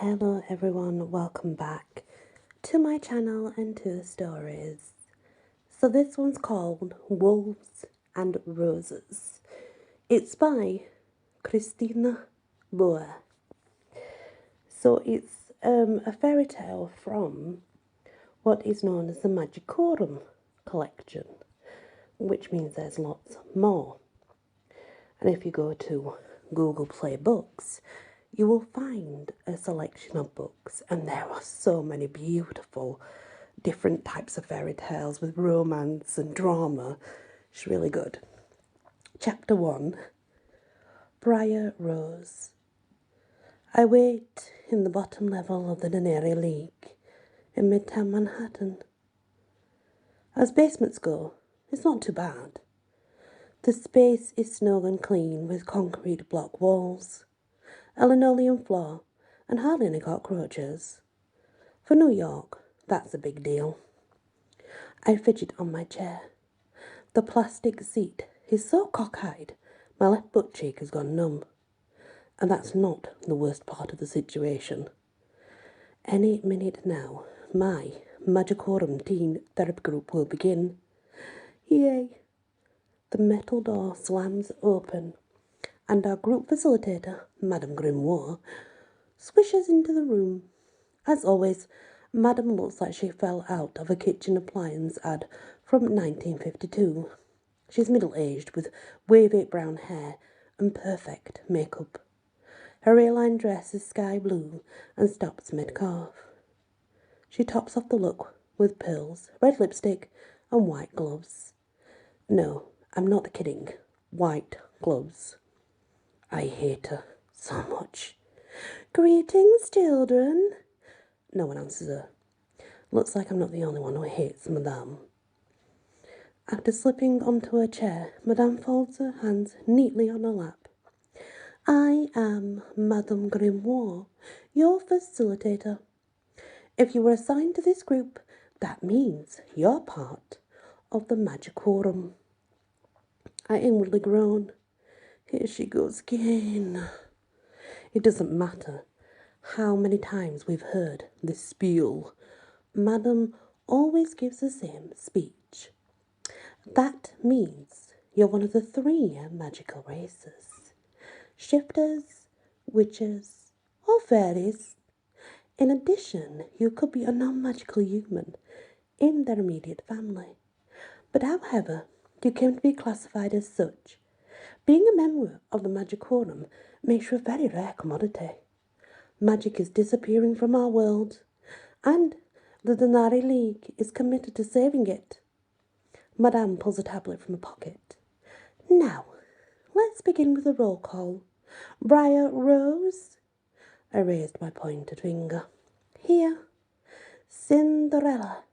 Hello everyone, welcome back to my channel and to the stories. So this one's called Wolves and Roses. It's by Christina Bauer. So it's a fairy tale from what is known as the Magicorum collection, which means there's lots more. And if you go to Google Play Books, you will find a selection of books, and there are so many beautiful different types of fairy tales with romance and drama. It's really good. Chapter 1, Bryar Rose. I wait in the bottom level of the Denary League in Midtown Manhattan. As basements go, it's not too bad. The space is snug and clean with concrete block walls, a linoleum floor, and hardly any cockroaches. For New York, that's a big deal. I fidget on my chair. The plastic seat is so cockeyed, my left butt cheek has gone numb. And that's not the worst part of the situation. Any minute now, my Magicorum teen therapy group will begin. Yay! The metal door slams open, and our group facilitator, Madame Grimoire, swishes into the room. As always, Madame looks like she fell out of a kitchen appliance ad from 1952. She's middle-aged with wavy brown hair and perfect makeup. Her A-line dress is sky blue and stops mid-calf. She tops off the look with pearls, red lipstick and white gloves. No, I'm not kidding. White gloves. I hate her so much. Greetings, children. No one answers her. Looks like I'm not the only one who hates Madame. After slipping onto her chair, Madame folds her hands neatly on her lap. I am Madame Grimoire, your facilitator. If you were assigned to this group, that means you're part of the Magicorum. I inwardly groan. Here she goes again. It doesn't matter how many times we've heard this spiel. Madame always gives the same speech. That means you're one of the 3 magical races. Shifters, witches, or fairies. In addition, you could be a non-magical human in their immediate family. But however, you came to be classified as such. Being a member of the Magicorum makes you a very rare commodity. Magic is disappearing from our world, and the Denari League is committed to saving it. Madame pulls a tablet from her pocket. Now, let's begin with a roll call. Bryar Rose. I raised my pointed finger. Here. Cinderella.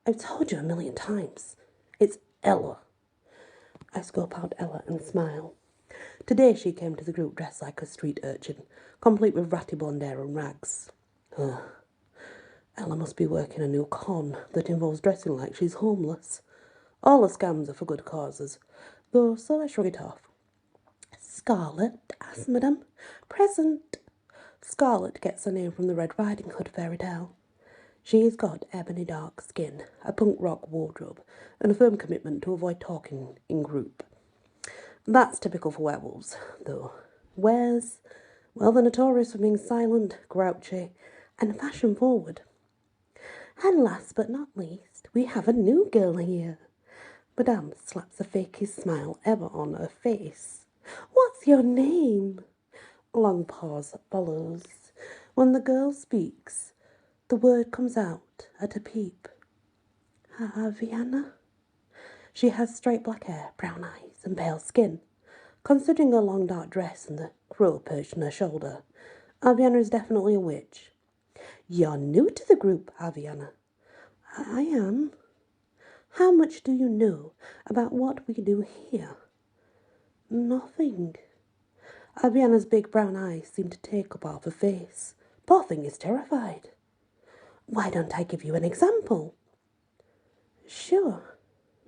I've told you 1,000,000 times. It's Elle. I scope out Ella and smile. Today she came to the group dressed like a street urchin, complete with ratty blonde hair and rags. Ella must be working a new con that involves dressing like she's homeless. All the scams are for good causes, though, so I shrug it off. Scarlet, asked Madame. Present. Scarlet gets her name from the Red Riding Hood fairy tale. She's got ebony dark skin, a punk rock wardrobe, and a firm commitment to avoid talking in group. That's typical for werewolves, though. Wares, well, they're notorious for being silent, grouchy, and fashion-forward. And last but not least, we have a new girl here. Madame slaps the fakest smile ever on her face. What's your name? A long pause follows. When the girl speaks, the word comes out at a peep. Aviana? She has straight black hair, brown eyes, and pale skin. Considering her long dark dress and the crow perched on her shoulder, Aviana is definitely a witch. You're new to the group, Aviana. I am. How much do you know about what we do here? Nothing. Aviana's big brown eyes seem to take up half her face. Poor thing is terrified. Why don't I give you an example? Sure.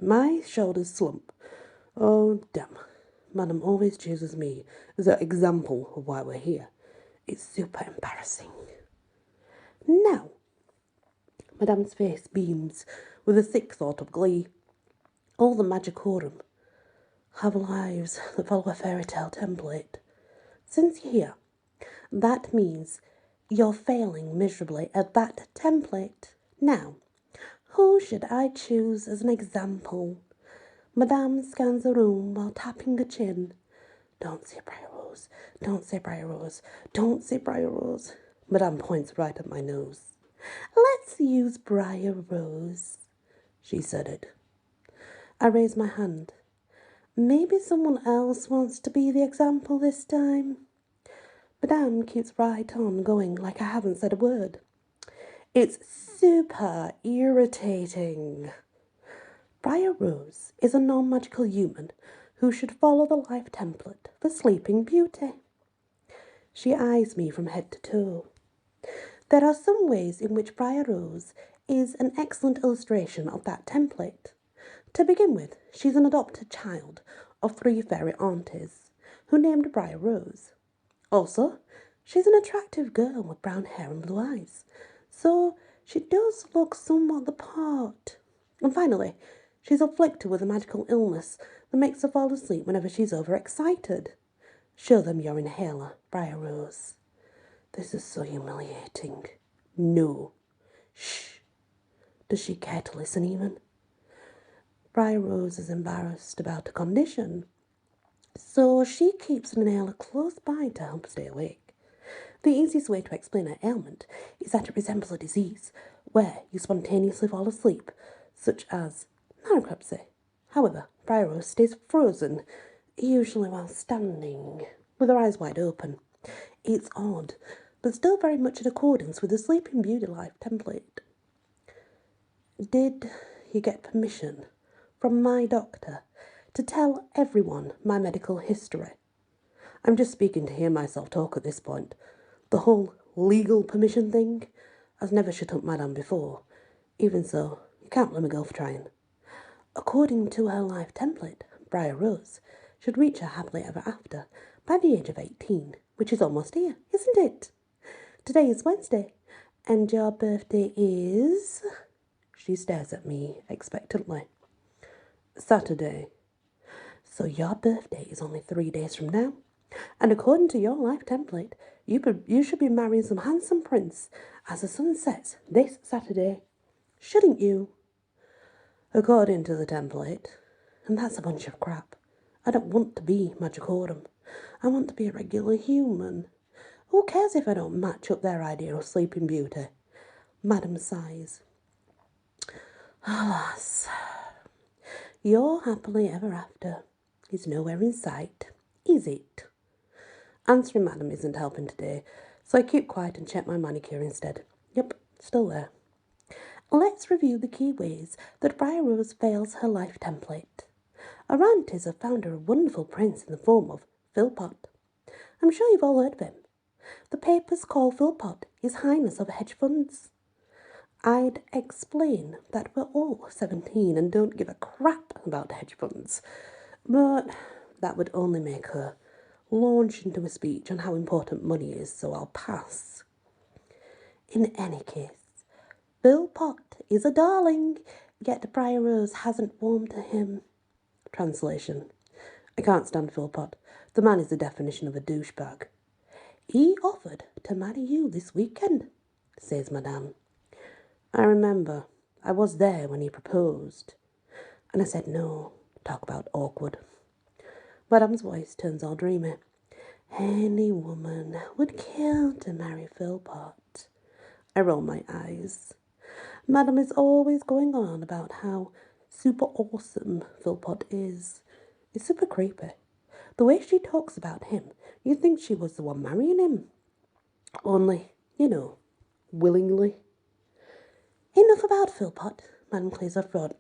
My shoulders slump. Oh, damn. Madame always chooses me as an example of why we're here. It's super embarrassing. Now, Madame's face beams with a thick sort of glee. All the Magicorum have lives that follow a fairy tale template. Since you're here, that means you're failing miserably at that template. Now, who should I choose as an example? Madame scans the room while tapping her chin. Don't say Bryar Rose. Don't say Bryar Rose. Don't say Bryar Rose. Madame points right at my nose. Let's use Bryar Rose. She said it. I raise my hand. Maybe someone else wants to be the example this time. Madame keeps right on going like I haven't said a word. It's super irritating. Bryar Rose is a non-magical human who should follow the life template for Sleeping Beauty. She eyes me from head to toe. There are some ways in which Bryar Rose is an excellent illustration of that template. To begin with, she's an adopted child of 3 fairy aunties who named Bryar Rose. Also, she's an attractive girl with brown hair and blue eyes, so she does look somewhat the part. And finally, she's afflicted with a magical illness that makes her fall asleep whenever she's overexcited. Show them your inhaler, Bryar Rose. This is so humiliating. No. Shh. Does she care to listen even? Bryar Rose is embarrassed about her condition, so she keeps an inhaler close by to help her stay awake. The easiest way to explain her ailment is that it resembles a disease where you spontaneously fall asleep, such as narcolepsy. However, Bryar Rose stays frozen, usually while standing, with her eyes wide open. It's odd, but still very much in accordance with the Sleeping Beauty life template. Did you get permission from my doctor to tell everyone my medical history? I'm just speaking to hear myself talk at this point. The whole legal permission thing has never shut up Madame before. Even so, you can't blame a girl for trying. According to her life template, Bryar Rose should reach her happily ever after by the age of 18, which is almost here, isn't it? Today is Wednesday, and your birthday is... She stares at me expectantly. Saturday. So your birthday is only 3 days from now, and according to your life template, you should be marrying some handsome prince as the sun sets this Saturday. Shouldn't you? According to the template. And that's a bunch of crap. I don't want to be Magicorum. I want to be a regular human. Who cares if I don't match up their idea of Sleeping Beauty? Madam sighs. Alas, your happily ever after is nowhere in sight, is it? Answering Madam isn't helping today, so I keep quiet and check my manicure instead. Yep, still there. Let's review the key ways that Bryar Rose fails her life template. Our aunties have found her a wonderful prince in the form of Philpot. I'm sure you've all heard of him. The papers call Philpot His Highness of Hedge Funds. I'd explain that we're all 17 and don't give a crap about hedge funds, but that would only make her launch into a speech on how important money is, so I'll pass. In any case, Philpot is a darling, yet Bryar Rose hasn't warmed to him. Translation. I can't stand Philpot. The man is the definition of a douchebag. He offered to marry you this weekend, says Madame. I remember. I was there when he proposed. And I said no. Talk about awkward. Madame's voice turns all dreamy. Any woman would kill to marry Philpot. I roll my eyes. Madame is always going on about how super awesome Philpot is. It's super creepy. The way she talks about him, you'd think she was the one marrying him. Only, willingly. Enough about Philpot, Madame clears her throat.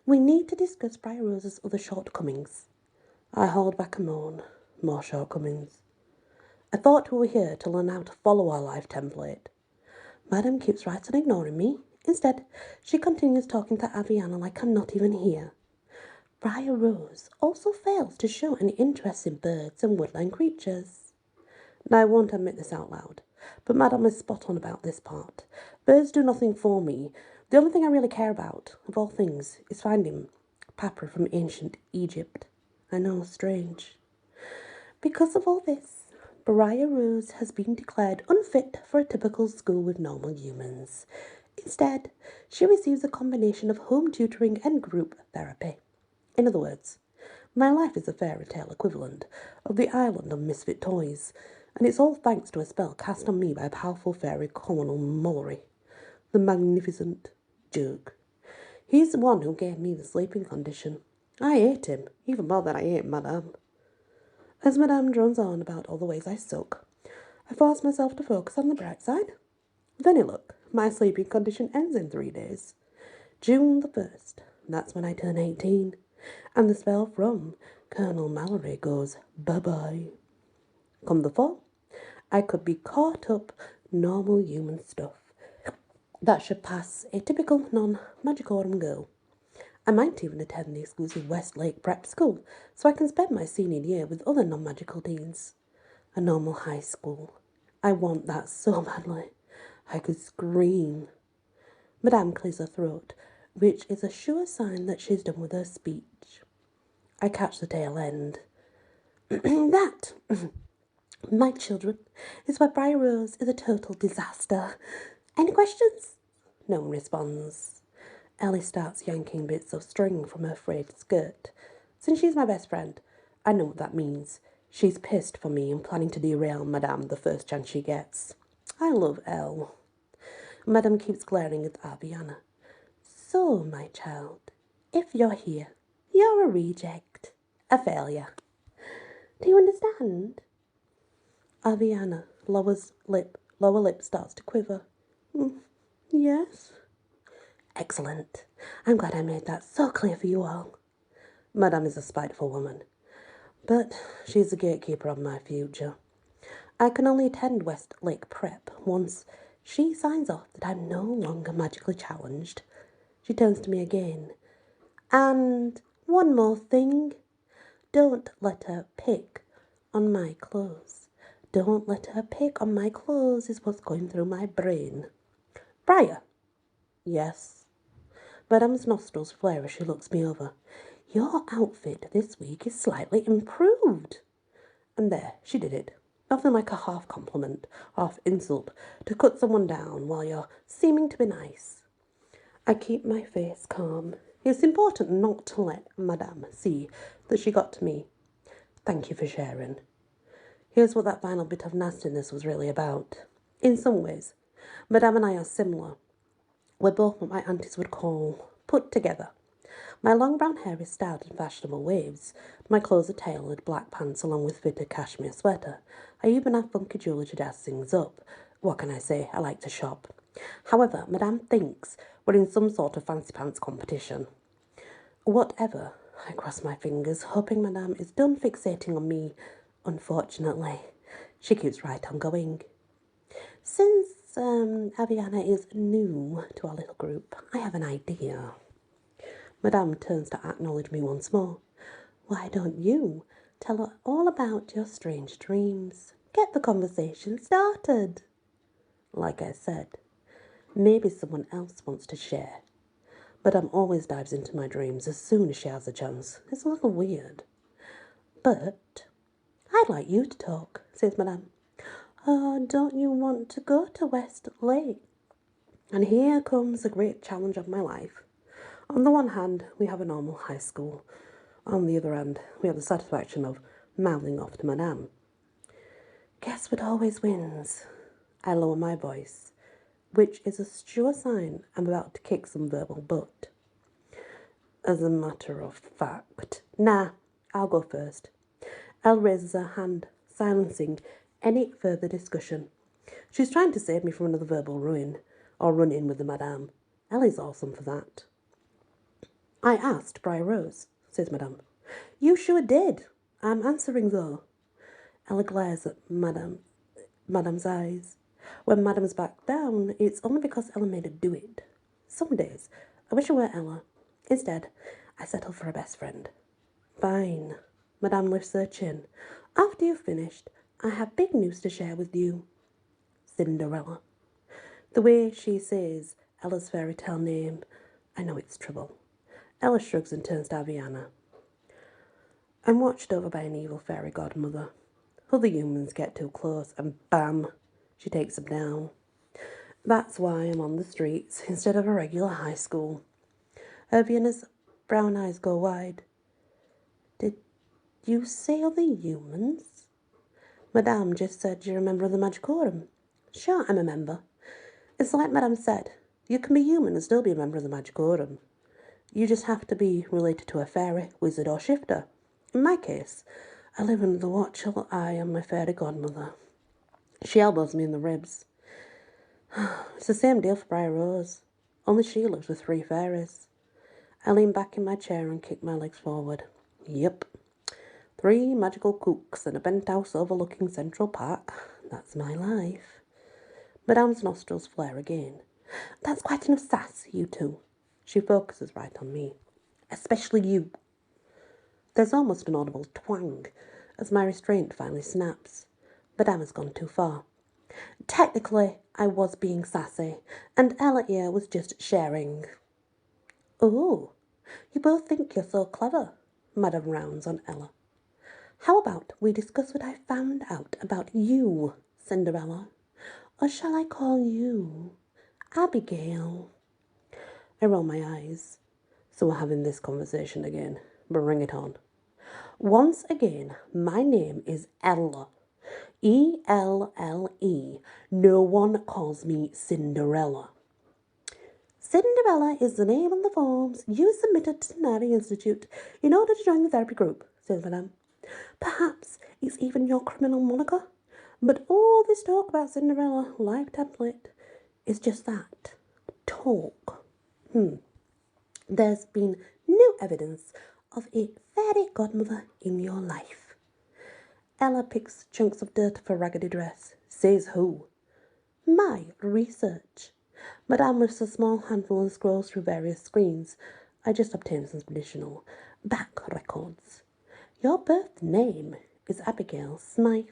We need to discuss Bryar Rose's other shortcomings. I hold back a moan. More shortcomings. I thought we were here to learn how to follow our life template. Madame keeps right on ignoring me. Instead, she continues talking to Aviana like I'm not even here. Bryar Rose also fails to show any interest in birds and woodland creatures. Now, I won't admit this out loud, but Madame is spot on about this part. Birds do nothing for me. The only thing I really care about, of all things, is finding Papra from ancient Egypt. I know, strange. Because of all this, Bryar Rose has been declared unfit for a typical school with normal humans. Instead, she receives a combination of home tutoring and group therapy. In other words, my life is a fairy tale equivalent of the island of misfit toys, and it's all thanks to a spell cast on me by a powerful fairy Colonel Mullery, the magnificent joke. He's the one who gave me the sleeping condition. I hate him, even more than I hate Madame. As Madame drones on about all the ways I suck, I force myself to focus on the bright side. Then look, my sleeping condition ends in 3 days. June the 1st, that's when I turn 18, and the spell from Colonel Mallory goes bye-bye. Come the fall, I could be caught up normal human stuff. That should pass a typical non-magicorum girl. I might even attend the exclusive Westlake Prep School, so I can spend my senior year with other non-magical teens. A normal high school. I want that so badly. I could scream. Madame clears her throat, which is a sure sign that she's done with her speech. I catch the tail end. That, my children, is why Bryar Rose is a total disaster. Any questions? No one responds. Elle starts yanking bits of string from her frayed skirt. Since she's my best friend, I know what that means. She's pissed for me and planning to derail Madame the first chance she gets. I love Elle. Madame keeps glaring at Aviana. So, my child, if you're here, you're a reject, a failure. Do you understand? Aviana, lower lip starts to quiver. Yes. Excellent. I'm glad I made that so clear for you all. Madame is a spiteful woman, but she's the gatekeeper of my future. I can only attend Westlake Prep once she signs off that I'm no longer magically challenged. She turns to me again. And one more thing. Don't let her pick on my clothes. Don't let her pick on my clothes is what's going through my brain. Bryar. Yes. Madame's nostrils flare as she looks me over. Your outfit this week is slightly improved. And there, she did it. Nothing like a half compliment, half insult, to cut someone down while you're seeming to be nice. I keep my face calm. It's important not to let Madame see that she got to me. Thank you for sharing. Here's what that final bit of nastiness was really about. In some ways, Madame and I are similar. We're both what my aunties would call put together. My long brown hair is styled in fashionable waves. My clothes are tailored, black pants along with fitted cashmere sweater. I even have funky jewellery to jazz things up. What can I say? I like to shop. However, Madame thinks we're in some sort of fancy pants competition. Whatever. I cross my fingers, hoping Madame is done fixating on me. Unfortunately, she keeps right on going. Since Aviana is new to our little group, I have an idea. Madame turns to acknowledge me once more. Why don't you tell her all about your strange dreams? Get the conversation started. Like I said, maybe someone else wants to share. Madame always dives into my dreams as soon as she has a chance. It's a little weird. But I'd like you to talk, says Madame. Oh, don't you want to go to Westlake? And here comes the great challenge of my life. On the one hand, we have a normal high school. On the other hand, we have the satisfaction of mouthing off to Madame. Guess what always wins? I lower my voice, which is a sure sign I'm about to kick some verbal butt. As a matter of fact. Nah, I'll go first. Elle raises her hand, silencing any further discussion. She's trying to save me from another verbal ruin, or run-in with the Madame. Elle is awesome for that. I asked Bryar Rose, says Madame. You sure did. I'm answering though. Elle glares at Madame's eyes. When Madame's back down, it's only because Ella made her do it. Some days, I wish I were Ella. Instead, I settle for a best friend. Fine. Madame lifts her chin. After you've finished, I have big news to share with you. Cinderella. The way she says Ella's fairy tale name, I know it's trouble. Ella shrugs and turns to Aviana. I'm watched over by an evil fairy godmother. Other humans get too close and bam, she takes them down. That's why I'm on the streets instead of a regular high school. Aviana's brown eyes go wide. Did you say other humans? Madame just said you're a member of the Magicorum. Sure, I'm a member. It's like Madame said, you can be human and still be a member of the Magicorum. You just have to be related to a fairy, wizard or shifter. In my case, I live under the watchful eye of my fairy godmother. She elbows me in the ribs. It's the same deal for Bryar Rose, only she lives with 3 fairies. I lean back in my chair and kick my legs forward. Yep. 3 magical cooks in a penthouse overlooking Central Park. That's my life. Madame's nostrils flare again. That's quite enough sass, you two. She focuses right on me. Especially you. There's almost an audible twang as my restraint finally snaps. Madame has gone too far. Technically, I was being sassy, and Ella here was just sharing. Oh, you both think you're so clever, Madame rounds on Ella. How about we discuss what I found out about you, Cinderella? Or shall I call you Abigail? I roll my eyes. So we're having this conversation again. Bring it on. Once again, my name is Elle. E-L-L-E. No one calls me Cinderella. Cinderella is the name on the forms you submitted to the Nari Institute in order to join the therapy group, says Madame. Perhaps it's even your criminal moniker. But all this talk about Cinderella, live template, is just that. Talk. There's been no evidence of a fairy godmother in your life. Ella picks chunks of dirt off her raggedy dress. Says who? My research. Madame lifts a small handful and scrolls through various screens. I just obtained some additional back records. Your birth name is Abigail Smythe.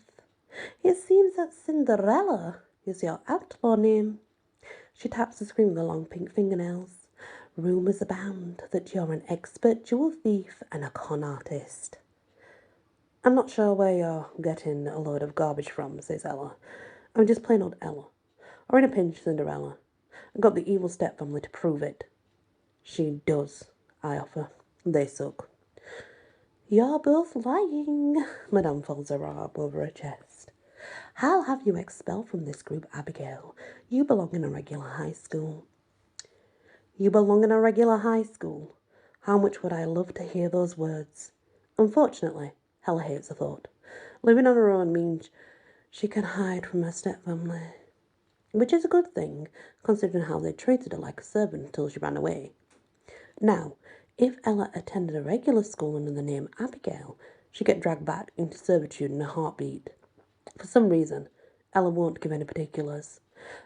It seems that Cinderella is your outlaw name. She taps the screen with her long pink fingernails. Rumours abound that you're an expert jewel thief and a con artist. I'm not sure where you're getting a load of garbage from, says Ella. I'm just plain old Ella. Or in a pinch, Cinderella. I got the evil stepfamily to prove it. She does, I offer. They suck. You're both lying. Madame folds her arm over her chest. I'll have you expelled from this group, Abigail. You belong in a regular high school. You belong in a regular high school. How much would I love to hear those words? Unfortunately, Ella hates the thought. Living on her own means she can hide from her stepfamily. Which is a good thing, considering how they treated her like a servant until she ran away. Now, if Ella attended a regular school under the name Abigail, she'd get dragged back into servitude in a heartbeat. For some reason, Ella won't give any particulars.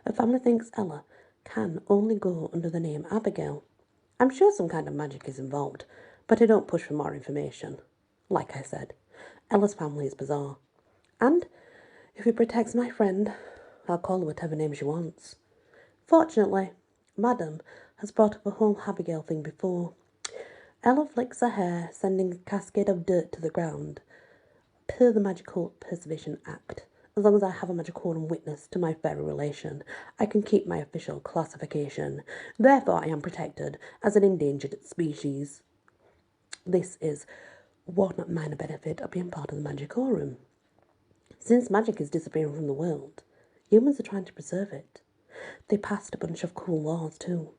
Her family thinks Ella can only go under the name Abigail. I'm sure some kind of magic is involved, but I don't push for more information. Like I said, Ella's family is bizarre. And if it protects my friend, I'll call her whatever name she wants. Fortunately, Madame has brought up a whole Abigail thing before. Ella flicks her hair, sending a cascade of dirt to the ground. Per the Magical Preservation Act, as long as I have a Magicorum witness to my fairy relation, I can keep my official classification. Therefore, I am protected as an endangered species. This is one minor benefit of being part of the Magicorum. Since magic is disappearing from the world, humans are trying to preserve it. They passed a bunch of cool laws too,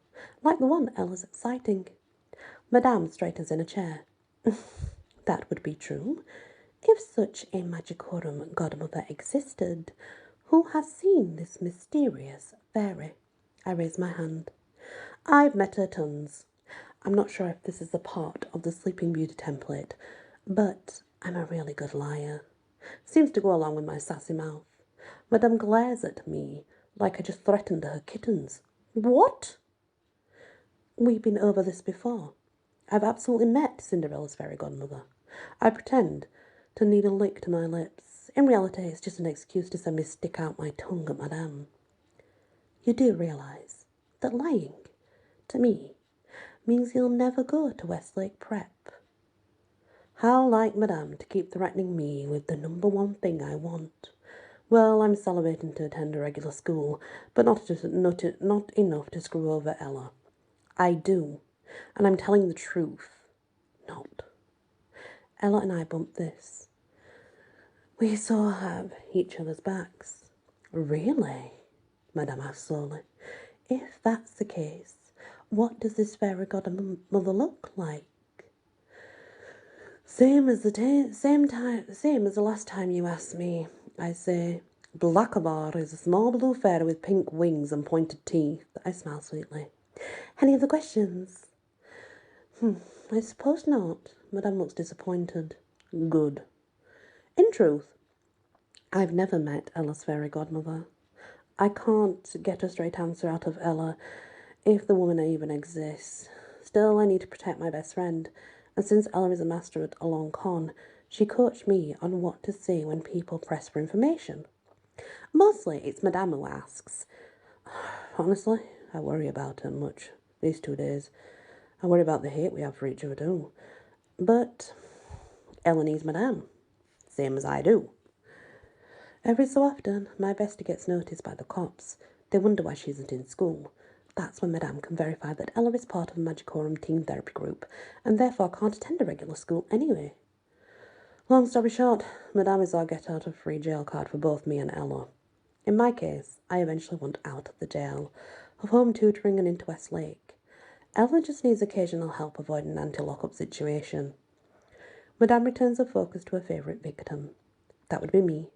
like the one Ella's citing. Madame straightens in a chair. That would be true, if such a Magicorum godmother existed. Who has seen this mysterious fairy? I raise my hand. I've met her tons. I'm not sure if this is a part of the Sleeping Beauty template, but I'm a really good liar. Seems to go along with my sassy mouth. Madame glares at me like I just threatened her kittens. What? We've been over this before. I've absolutely met Cinderella's fairy godmother. I pretend to need a lick to my lips In reality, it's just an excuse to send me stick out my tongue at Madame. You do realise that lying, to me, means you'll never go to Westlake Prep. How like Madame to keep threatening me with the number one thing I want. Well, I'm celebrating to attend a regular school, but not enough to screw over Ella. I do, and I'm telling the truth. Not. Ella and I bumped this. We so have each other's backs. Really? Madame asked slowly. If that's the case, what does this fairy godmother look like? Same as the last time you asked me. I say, Blackabar is a small blue fairy with pink wings and pointed teeth. I smile sweetly. Any other questions? I suppose not. Madame looks disappointed. Good. In truth, I've never met Ella's fairy godmother. I can't get a straight answer out of Ella, if the woman even exists. Still, I need to protect my best friend, and since Ella is a master at a long con, she coached me on what to say when people press for information. Mostly, it's Madame who asks. Honestly, I worry about her much these 2 days. I worry about the hate we have for each other too. But Ella needs Madame, same as I do. Every so often, my bestie gets noticed by the cops. They wonder why she isn't in school. That's when Madame can verify that Ella is part of a Magicorum team therapy group, and therefore can't attend a regular school anyway. Long story short, Madame is our get-out-of-free-jail card for both me and Ella. In my case, I eventually want out of the jail, of home tutoring and into Westlake. Ella just needs occasional help avoiding an anti-lockup situation. Madame returns her focus to her favourite victim. That would be me.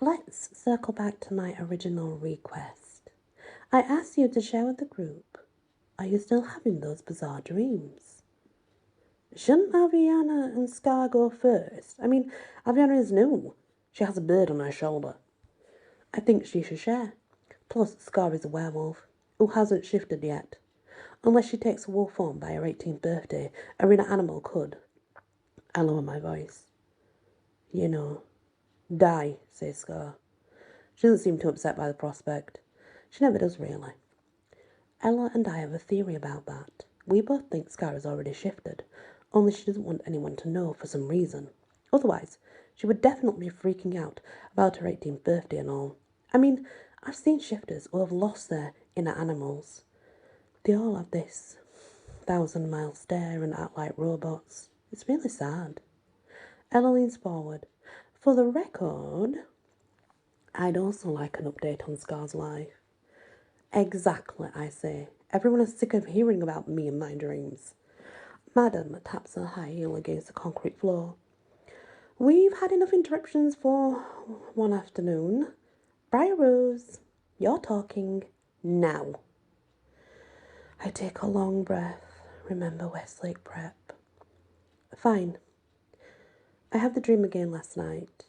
Let's circle back to my original request. I asked you to share with the group. Are you still having those bizarre dreams? Shouldn't Aviana and Scar go first? I mean, Aviana is new. She has a bird on her shoulder. I think she should share. Plus, Scar is a werewolf, who hasn't shifted yet. Unless she takes a wolf form by her 18th birthday, Arena Animal could. I lower my voice. You know. Die, says Scar. She doesn't seem too upset by the prospect. She never does, really. Ella and I have a theory about that. We both think Scar has already shifted, only she doesn't want anyone to know for some reason. Otherwise, she would definitely be freaking out about her 18th birthday and all. I mean, I've seen shifters who have lost their inner animals. They all have this 1,000-mile stare and act like robots. It's really sad. Ella leans forward. For the record, I'd also like an update on Scar's life. Exactly, I say. Everyone is sick of hearing about me and my dreams. Madame taps her high heel against the concrete floor. We've had enough interruptions for one afternoon. Bryar Rose, you're talking now. I take a long breath. Remember Westlake Prep. Fine. I had the dream again last night.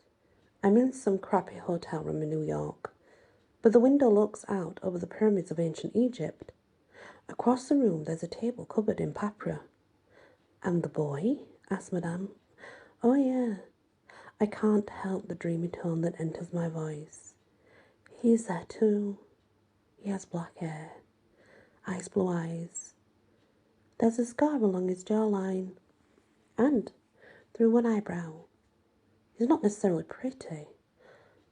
I'm in some crappy hotel room in New York, but the window looks out over the pyramids of ancient Egypt. Across the room there's a table covered in papyrus. And the boy? Asked Madame. Oh yeah. I can't help the dreamy tone that enters my voice. He's there too. He has black hair, ice blue eyes. There's a scar along his jawline, and through one eyebrow. He's not necessarily pretty,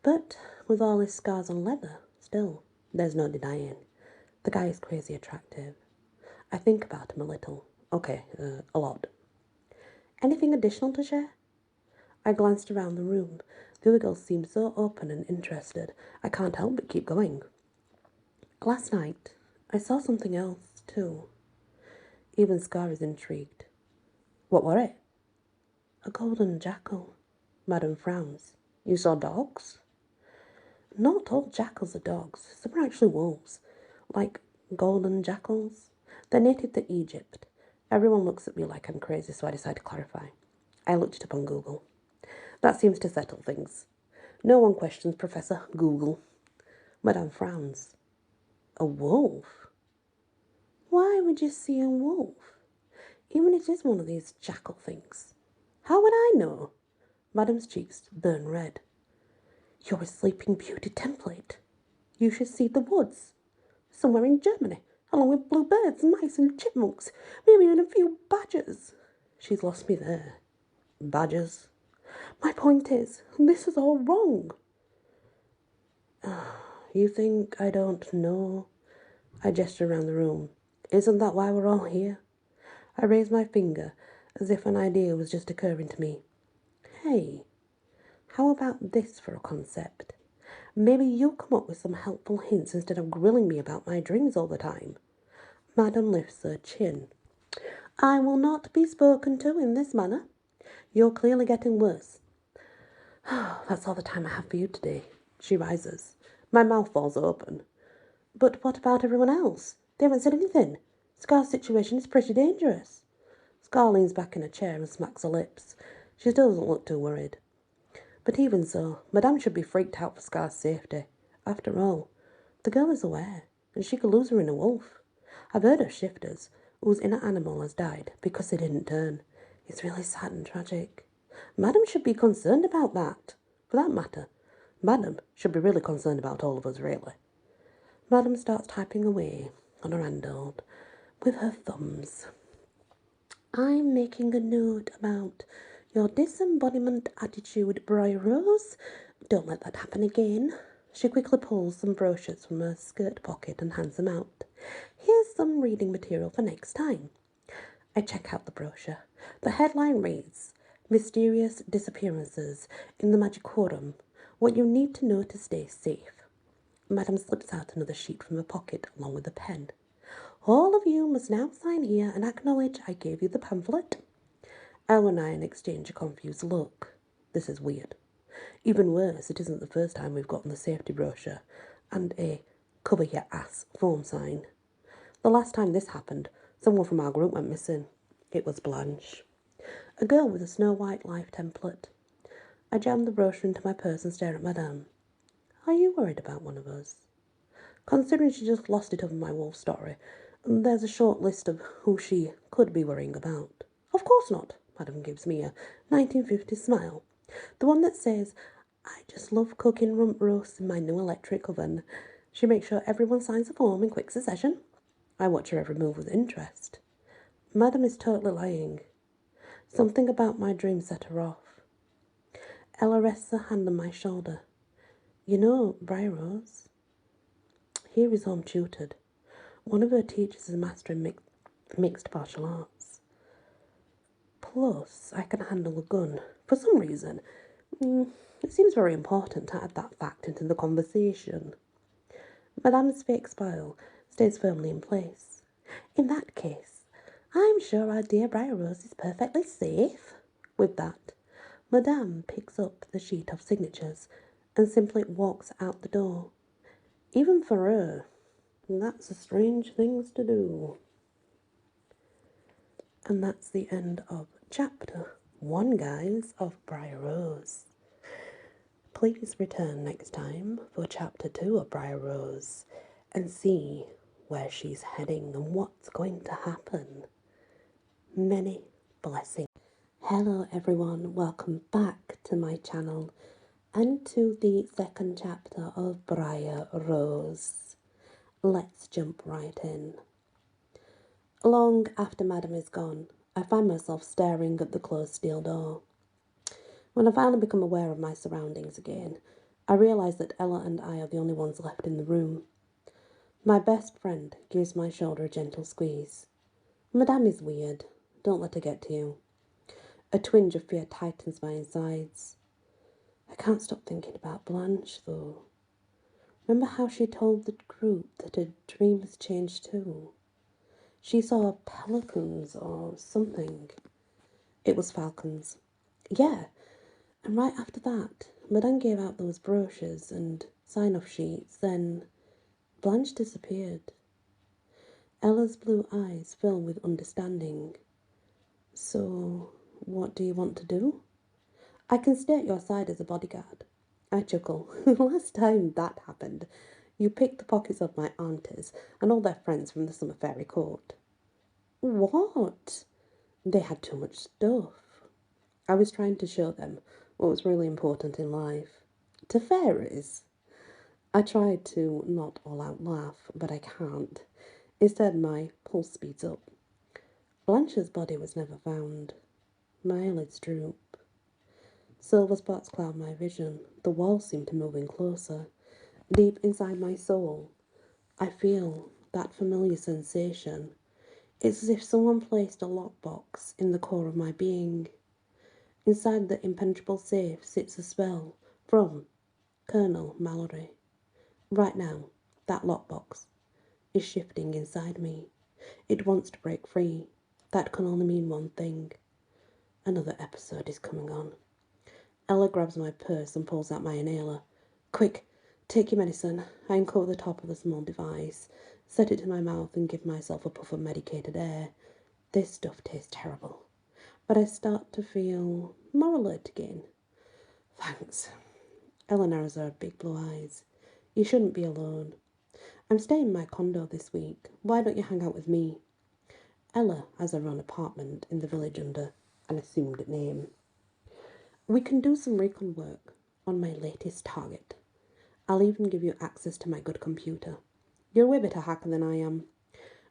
but with all his scars on leather, still, there's no denying. The guy is crazy attractive. I think about him a little. Okay, a lot. Anything additional to share? I glanced around the room. The other girls seemed so open and interested, I can't help but keep going. Last night, I saw something else, too. Even Scar is intrigued. What were it? A golden jackal. Madame frowns. You saw dogs? Not all jackals are dogs. Some are actually wolves. Like golden jackals. They're native to Egypt. Everyone looks at me like I'm crazy, so I decide to clarify. I looked it up on Google. That seems to settle things. No one questions Professor Google. Madame frowns. A wolf? Why would you see a wolf? Even if it is one of these jackal things. How would I know? Madame's cheeks burn red. You're a Sleeping Beauty template. You should see the woods. Somewhere in Germany, along with bluebirds, mice and chipmunks, maybe even a few badgers. She's lost me there. Badgers? My point is, this is all wrong. You think I don't know? I gesture around the room. Isn't that why we're all here? I raise my finger, as if an idea was just occurring to me. Hey, how about this for a concept? Maybe you'll come up with some helpful hints instead of grilling me about my dreams all the time. Madame lifts her chin. I will not be spoken to in this manner. You're clearly getting worse. That's all the time I have for you today. She rises. My mouth falls open. But what about everyone else? They haven't said anything. Scar's situation is pretty dangerous. Scar leans back in a chair and smacks her lips. She still doesn't look too worried. But even so, Madame should be freaked out for Scar's safety. After all, the girl is aware, and she could lose her inner wolf. I've heard of shifters whose inner animal has died because they didn't turn. It's really sad and tragic. Madame should be concerned about that. For that matter, Madame should be really concerned about all of us, really. Madame starts typing away on her handle with her thumbs. I'm making a note about your disembodiment attitude, Bryar Rose. Don't let that happen again. She quickly pulls some brochures from her skirt pocket and hands them out. Here's some reading material for next time. I check out the brochure. The headline reads, Mysterious Disappearances in the Magicorum. What you need to know to stay safe. Madame slips out another sheet from her pocket along with a pen. All of you must now sign here and acknowledge I gave you the pamphlet. Elle and I exchange a confused look. This is weird. Even worse, it isn't the first time we've gotten the safety brochure and a cover your ass phone sign. The last time this happened, someone from our group went missing. It was Blanche. A girl with a Snow White life template. I jam the brochure into my purse and stare at Madame. Are you worried about one of us? Considering she just lost it over my wolf story, there's a short list of who she could be worrying about. Of course not, Madame gives me a 1950s smile. The one that says, I just love cooking rump roasts in my new electric oven. She makes sure everyone signs a form in quick succession. I watch her every move with interest. Madame is totally lying. Something about my dream set her off. Ella rests her hand on my shoulder. You know, Bryar Rose, here is home tutored. One of her teachers is a master in mixed martial arts. Plus, I can handle a gun. For some reason, it seems very important to add that fact into the conversation. Madame's fake smile stays firmly in place. In that case, I'm sure our dear Bryar Rose is perfectly safe. With that, Madame picks up the sheet of signatures and simply walks out the door. Even for her, that's a strange thing to do. And that's the end of chapter 1, guys, of Bryar Rose. Please return next time for chapter 2 of Bryar Rose and see where she's heading and what's going to happen. Many blessings. Hello everyone, welcome back to my channel and to the second chapter of Bryar Rose. Let's jump right in. Long after Madame is gone, I find myself staring at the closed steel door. When I finally become aware of my surroundings again, I realise that Ella and I are the only ones left in the room. My best friend gives my shoulder a gentle squeeze. Madame is weird. Don't let her get to you. A twinge of fear tightens my insides. I can't stop thinking about Blanche, though. Remember how she told the group that her dreams changed too? She saw pelicans or something. It was falcons. Yeah, and right after that, Madame gave out those brochures and sign-off sheets, then Blanche disappeared. Ella's blue eyes fill with understanding. So, what do you want to do? I can stay at your side as a bodyguard. I chuckle. Last time that happened, you picked the pockets of my aunties and all their friends from the summer fairy court. What? They had too much stuff. I was trying to show them what was really important in life. to fairies. I tried to not all out laugh, but I can't. Instead, my pulse speeds up. Blanche's body was never found. My eyelids droop. Silver spots cloud my vision. The walls seem to move in closer. Deep inside my soul, I feel that familiar sensation. It's as if someone placed a lockbox in the core of my being. Inside the impenetrable safe sits a spell from Colonel Mallory. Right now, that lockbox is shifting inside me. It wants to break free. That can only mean one thing. Another episode is coming on. Ella grabs my purse and pulls out my inhaler. Quick, take your medicine. I uncover the top of the small device, set it to my mouth and give myself a puff of medicated air. This stuff tastes terrible, but I start to feel more alert again. Thanks. Ella narrows her big blue eyes. You shouldn't be alone. I'm staying in my condo this week. Why don't you hang out with me? Ella has her own apartment in the village under an assumed name. We can do some recon work on my latest target. I'll even give you access to my good computer. You're a way better hacker than I am.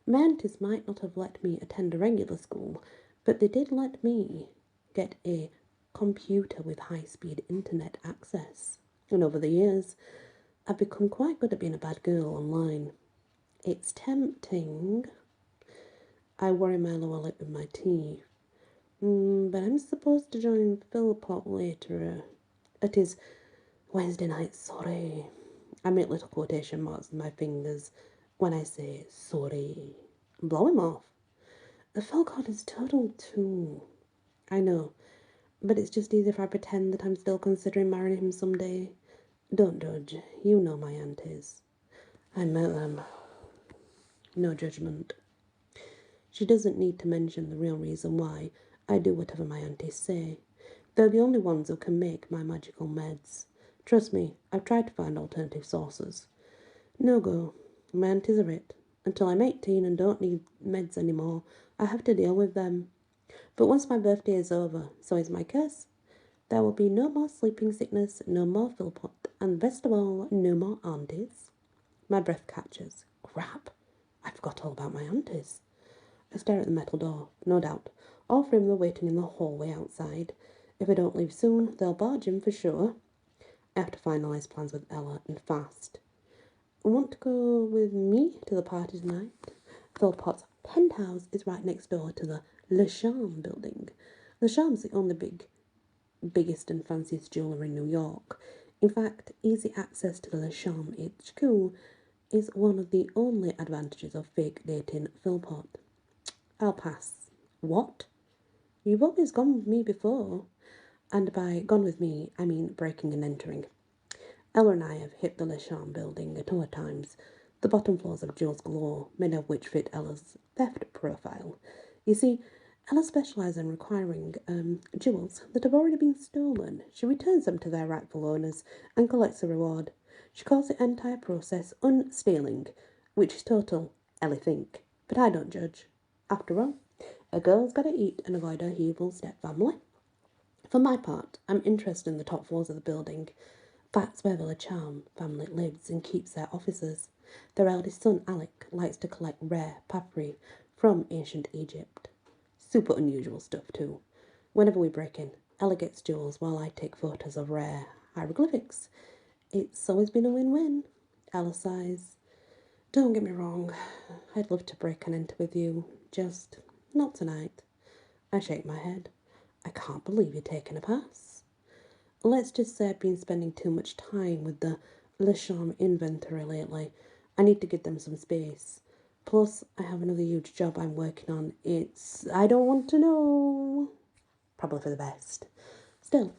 Mantis might not have let me attend a regular school, but they did let me get a computer with high-speed internet access. And over the years, I've become quite good at being a bad girl online. It's tempting. I worry my lower lip with my teeth. But I'm supposed to join Philpott later. It is Wednesday night, sorry. I make little quotation marks with my fingers when I say sorry. Blow him off. The Philpott is total too. I know, but it's just easier if I pretend that I'm still considering marrying him someday. Don't judge. You know my aunties. I met them. No judgment. She doesn't need to mention the real reason why I do whatever my aunties say. They're the only ones who can make my magical meds. Trust me, I've tried to find alternative sources. No go. My aunties are it. Until I'm 18 and don't need meds anymore, I have to deal with them. But once my birthday is over, so is my curse. There will be no more sleeping sickness, no more Philpott, and best of all, no more aunties. My breath catches. Crap. I forgot all about my aunties. I stare at the metal door. No doubt. All three of them are waiting in the hallway outside. If I don't leave soon, they'll barge in for sure. I have to finalise plans with Ella, and fast. Want to go with me to the party tonight? Philpott's penthouse is right next door to the Le Charme building. Le Charme's the only biggest and fanciest jeweller in New York. In fact, easy access to the Le Charme HQ is one of the only advantages of fake dating Philpott. I'll pass. What? You've always gone with me before. And by gone with me, I mean breaking and entering. Ella and I have hit the Le Charme building at all times. The bottom floors have jewels galore, many of which fit Ella's theft profile. You see, Ella specialises in requiring jewels that have already been stolen. She returns them to their rightful owners and collects a reward. She calls the entire process unstealing, which is total Ellie think. But I don't judge. After all, a girl's got to eat and avoid her evil stepfamily. For my part, I'm interested in the top floors of the building. That's where the Le Charme family lives and keeps their offices. Their eldest son, Alec, likes to collect rare papyri from ancient Egypt. Super unusual stuff, too. Whenever we break in, Ella gets jewels while I take photos of rare hieroglyphics. It's always been a win-win. Ella sighs. Don't get me wrong. I'd love to break and enter with you. Just not tonight. I shake my head. I can't believe you're taking a pass. Let's just say I've been spending too much time with the Le Charme inventory lately. I need to give them some space. Plus, I have another huge job I'm working on. I don't want to know. Probably for the best. Still,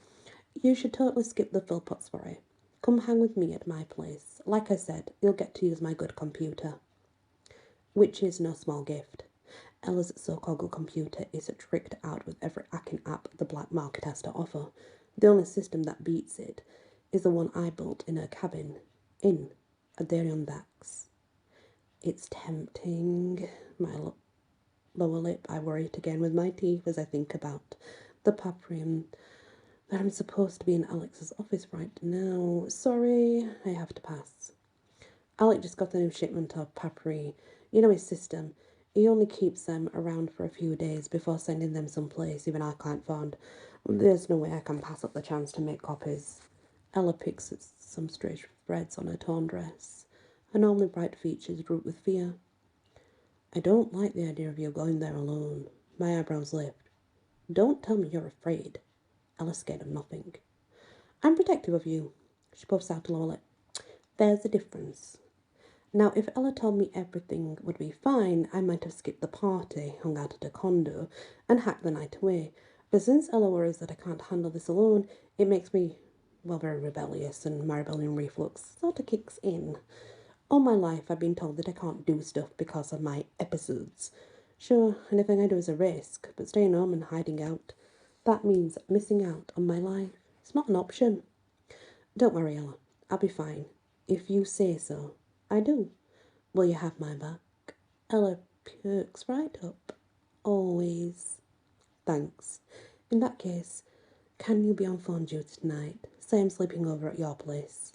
you should totally skip the Philpott soiree. Come hang with me at my place. Like I said, you'll get to use my good computer. Which is no small gift. Ella's so-called good computer is tricked out with every hacking app the black market has to offer. The only system that beats it is the one I built in her cabin in Adirondacks. It's tempting. My lower lip, I worry it again with my teeth as I think about the papyri and But I'm supposed to be in Alex's office right now. Sorry, I have to pass. Alex just got a new shipment of papri. You know his system. He only keeps them around for a few days before sending them someplace even I can't find. There's no way I can pass up the chance to make copies. Ella picks at some stray threads on her torn dress. Her normally bright features droop with fear. I don't like the idea of you going there alone. My eyebrows lift. Don't tell me you're afraid. Ella's scared of nothing. I'm protective of you. She puffs out a lower lip. There's a difference. Now, if Ella told me everything would be fine, I might have skipped the party, hung out at her condo, and hacked the night away. But since Ella worries that I can't handle this alone, it makes me, well, very rebellious, and my rebellion reflux sort of kicks in. All my life, I've been told that I can't do stuff because of my episodes. Sure, anything I do is a risk, but staying home and hiding out, that means missing out on my life. It's not an option. Don't worry, Ella. I'll be fine. If you say so. I do. Will you have my back? Ella perks right up. Always. Thanks. In that case, can you be on phone duty tonight? Say I'm sleeping over at your place.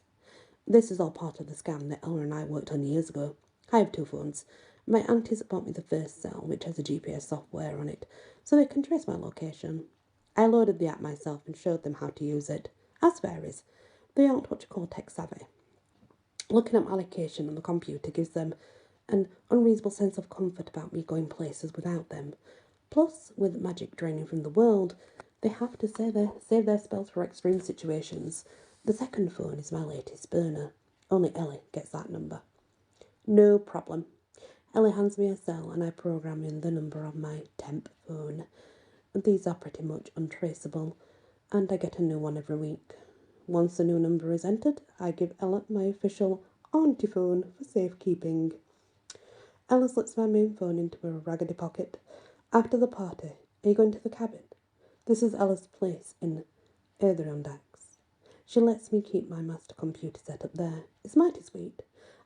This is all part of the scam that Ella and I worked on years ago. I have 2 phones. My aunties bought me the first cell, which has a GPS software on it, so they can trace my location. I loaded the app myself and showed them how to use it. As fairies, they aren't what you call tech savvy. Looking at my location on the computer gives them an unreasonable sense of comfort about me going places without them. Plus, with magic draining from the world, they have to save their spells for extreme situations. The second phone is my latest burner. Only Ellie gets that number. No problem. Ellie hands me a cell and I program in the number on my temp phone. These are pretty much untraceable, and I get a new one every week. Once a new number is entered, I give Ella my official auntie phone for safekeeping. Ella slips my main phone into her raggedy pocket. After the party, are you going to the cabin? This is Ella's place in Adirondacks. She lets me keep my master computer set up there. It's mighty sweet.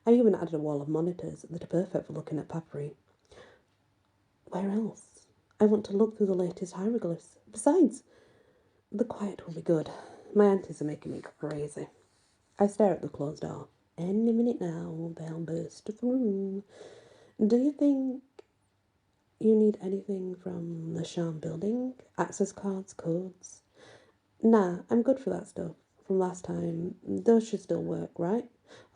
I even added a wall of monitors that are perfect for looking at papri. Where else? I want to look through the latest hieroglyphs. Besides, the quiet will be good. My aunties are making me crazy. I stare at the closed door. Any minute now, they'll burst through. Do you think you need anything from the Charm building? Access cards, codes? Nah, I'm good for that stuff. From last time, those should still work, right?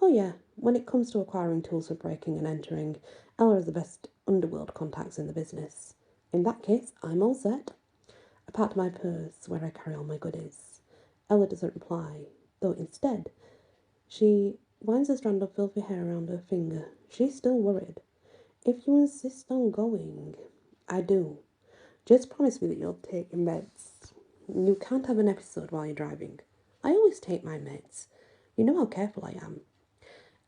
Oh yeah, when it comes to acquiring tools for breaking and entering, Ella is the best underworld contacts in the business. In that case, I'm all set. I pat my purse where I carry all my goodies. Ella doesn't reply, though instead, she winds a strand of filthy hair around her finger. She's still worried. If you insist on going, I do. Just promise me that you'll take your meds. You can't have an episode while you're driving. I always take my meds. You know how careful I am.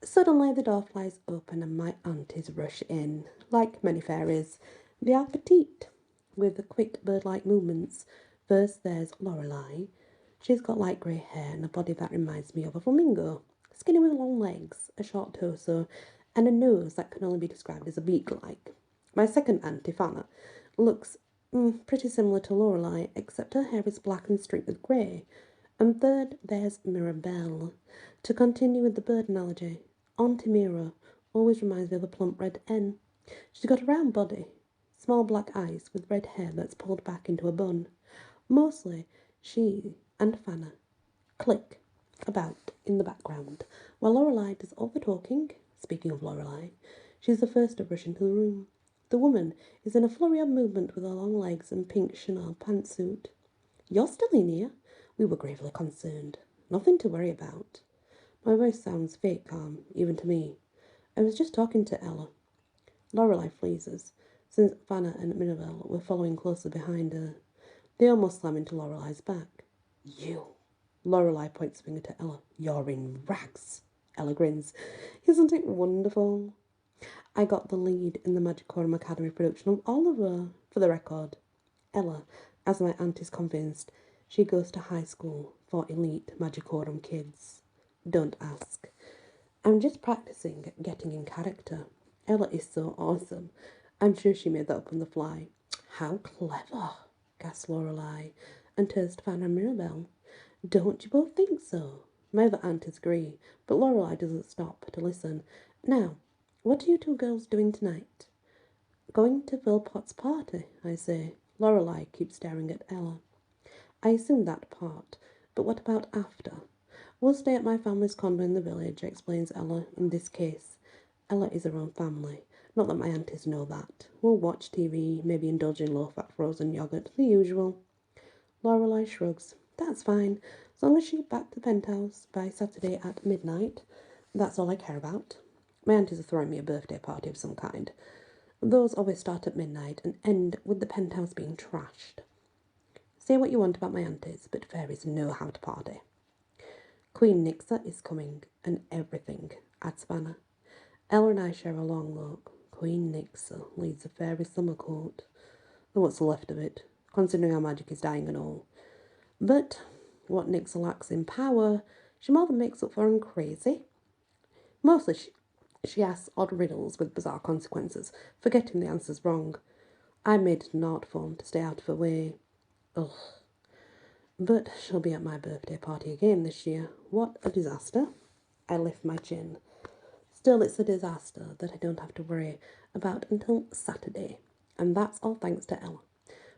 Suddenly the door flies open and my aunties rush in. Like many fairies, they are petite, with quick bird-like movements. First there's Lorelei. She's got light grey hair and a body that reminds me of a flamingo. Skinny with long legs, a short torso, and a nose that can only be described as a beak-like. My second auntie, Fana, looks pretty similar to Lorelei, except her hair is black and streaked with grey. And third, there's Mirabelle. To continue with the bird analogy, Auntie Mira always reminds me of a plump red hen. She's got a round body, small black eyes with red hair that's pulled back into a bun. Mostly, she and Fana click about in the background, while Lorelei does all the talking. Speaking of Lorelei, she's the first to rush into the room. The woman is in a flurry of movement with her long legs and pink Chanel pantsuit. You're still in here? We were gravely concerned. Nothing to worry about. My voice sounds fake calm, even to me. I was just talking to Ella. Lorelei freezes, since Vanna and Mirabelle were following closer behind her. They almost slam into Lorelei's back. You. Lorelei points a finger to Ella. You're in rags. Ella grins. Isn't it wonderful? I got the lead in the Magicorum Academy production of Oliver, for the record. Ella, as my aunt is convinced, she goes to high school for elite Magicorum kids. Don't ask. I'm just practicing getting in character. Ella is so awesome. I'm sure she made that up on the fly. How clever, gasped Lorelei, and turns to Van and Mirabelle. Don't you both think so? My other aunties agree, but Lorelei doesn't stop to listen. Now, what are you two girls doing tonight? Going to Philpot's party, I say. Lorelei keeps staring at Ella. I assume that part, but what about after? We'll stay at my family's condo in the village, explains Ella. In this case, Ella is her own family. Not that my aunties know that. We'll watch TV, maybe indulge in low-fat frozen yogurt, the usual. Lorelei shrugs. That's fine, as long as she's back to the penthouse by Saturday at midnight. That's all I care about. My aunties are throwing me a birthday party of some kind. Those always start at midnight and end with the penthouse being trashed. Say what you want about my aunties, but fairies know how to party. Queen Nixa is coming, and everything, adds Vanna. Ella and I share a long look. Queen Nixa leads a fairy summer court. And what's left of it, considering our magic is dying and all. But what Nixa lacks in power, she more than makes up for in crazy. Mostly she asks odd riddles with bizarre consequences, forgetting the answers wrong. I made it an art form to stay out of her way. Ugh. But she'll be at my birthday party again this year. What a disaster. I lift my chin. Still, it's a disaster that I don't have to worry about until Saturday. And that's all thanks to Ella.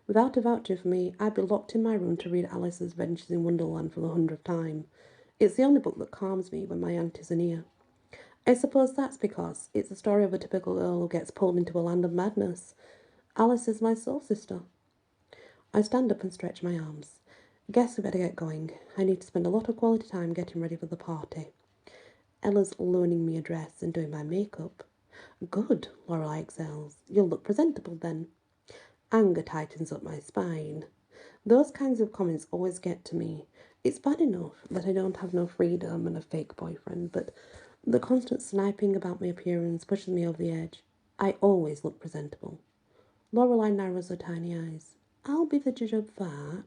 Without a voucher for me, I'd be locked in my room to read Alice's Adventures in Wonderland for the 100th time. It's the only book that calms me when my aunties are near. I suppose that's because it's the story of a typical girl who gets pulled into a land of madness. Alice is my soul sister. I stand up and stretch my arms. Guess we better get going. I need to spend a lot of quality time getting ready for the party. Ella's loaning me a dress and doing my makeup. Good, Lorelei exhales. You'll look presentable then. Anger tightens up my spine. Those kinds of comments always get to me. It's bad enough that I don't have no freedom and a fake boyfriend, but the constant sniping about my appearance pushes me over the edge. I always look presentable. Lorelei narrows her tiny eyes. I'll be the judge of that.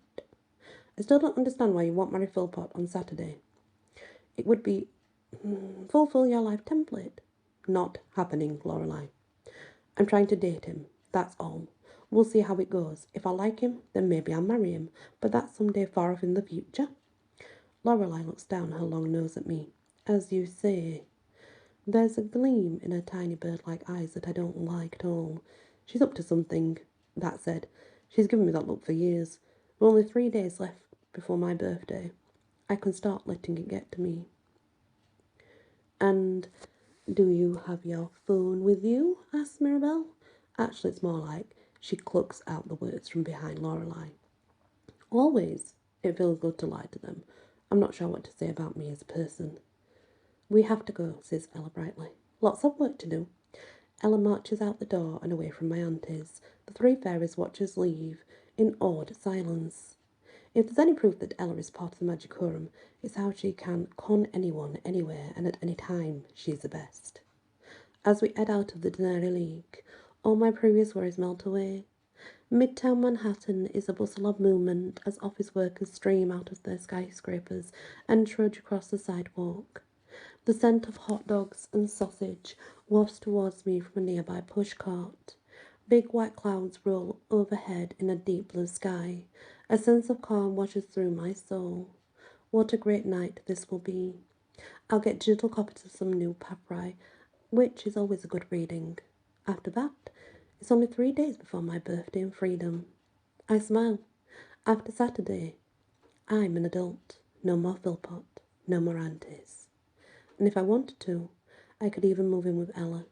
I still don't understand why you want Mary Philpott on Saturday. It would be fulfill your life template. Not happening, Lorelei. I'm trying to date him, that's all. We'll see how it goes. If I like him, then maybe I'll marry him, but that's someday far off in the future. Lorelei looks down her long nose at me. As you say. There's a gleam in her tiny bird-like eyes that I don't like at all. She's up to something. That said, she's given me that look for years. We're only 3 days left before my birthday. I can start letting it get to me. And do you have your phone with you? Asks Mirabelle. Actually, it's more like she clucks out the words from behind Lorelei. Always. It feels good to lie to them. I'm not sure what to say about me as a person. We have to go, says Ella brightly. Lots of work to do. Ella marches out the door and away from my aunties. The three fairies watch us leave in awed silence. If there's any proof that Ella is part of the magic quorum, it's how she can con anyone, anywhere, and at any time. She's the best. As we head out of the Denari League, all my previous worries melt away. Midtown Manhattan is a bustle of movement as office workers stream out of their skyscrapers and trudge across the sidewalk. The scent of hot dogs and sausage wafts towards me from a nearby pushcart. Big white clouds roll overhead in a deep blue sky. A sense of calm washes through my soul. What a great night this will be. I'll get digital copies of some new papyri, which is always a good reading. After that, it's only 3 days before my birthday and freedom. I smile. After Saturday, I'm an adult. No more Philpott. No more aunties. And if I wanted to, I could even move in with Ella.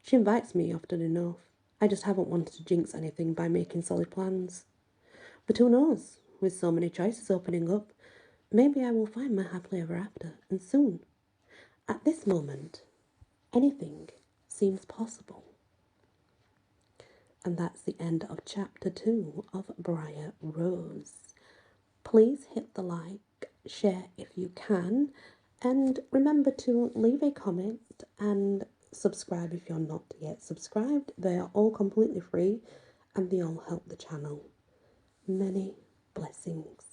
She invites me often enough. I just haven't wanted to jinx anything by making solid plans. But who knows? With so many choices opening up, maybe I will find my happily ever after, and soon. At this moment, anything seems possible. And that's the end of chapter 2 of Bryar Rose. Please hit the like, share if you can, and remember to leave a comment and subscribe if you're not yet subscribed. They are all completely free and they all help the channel. Many blessings.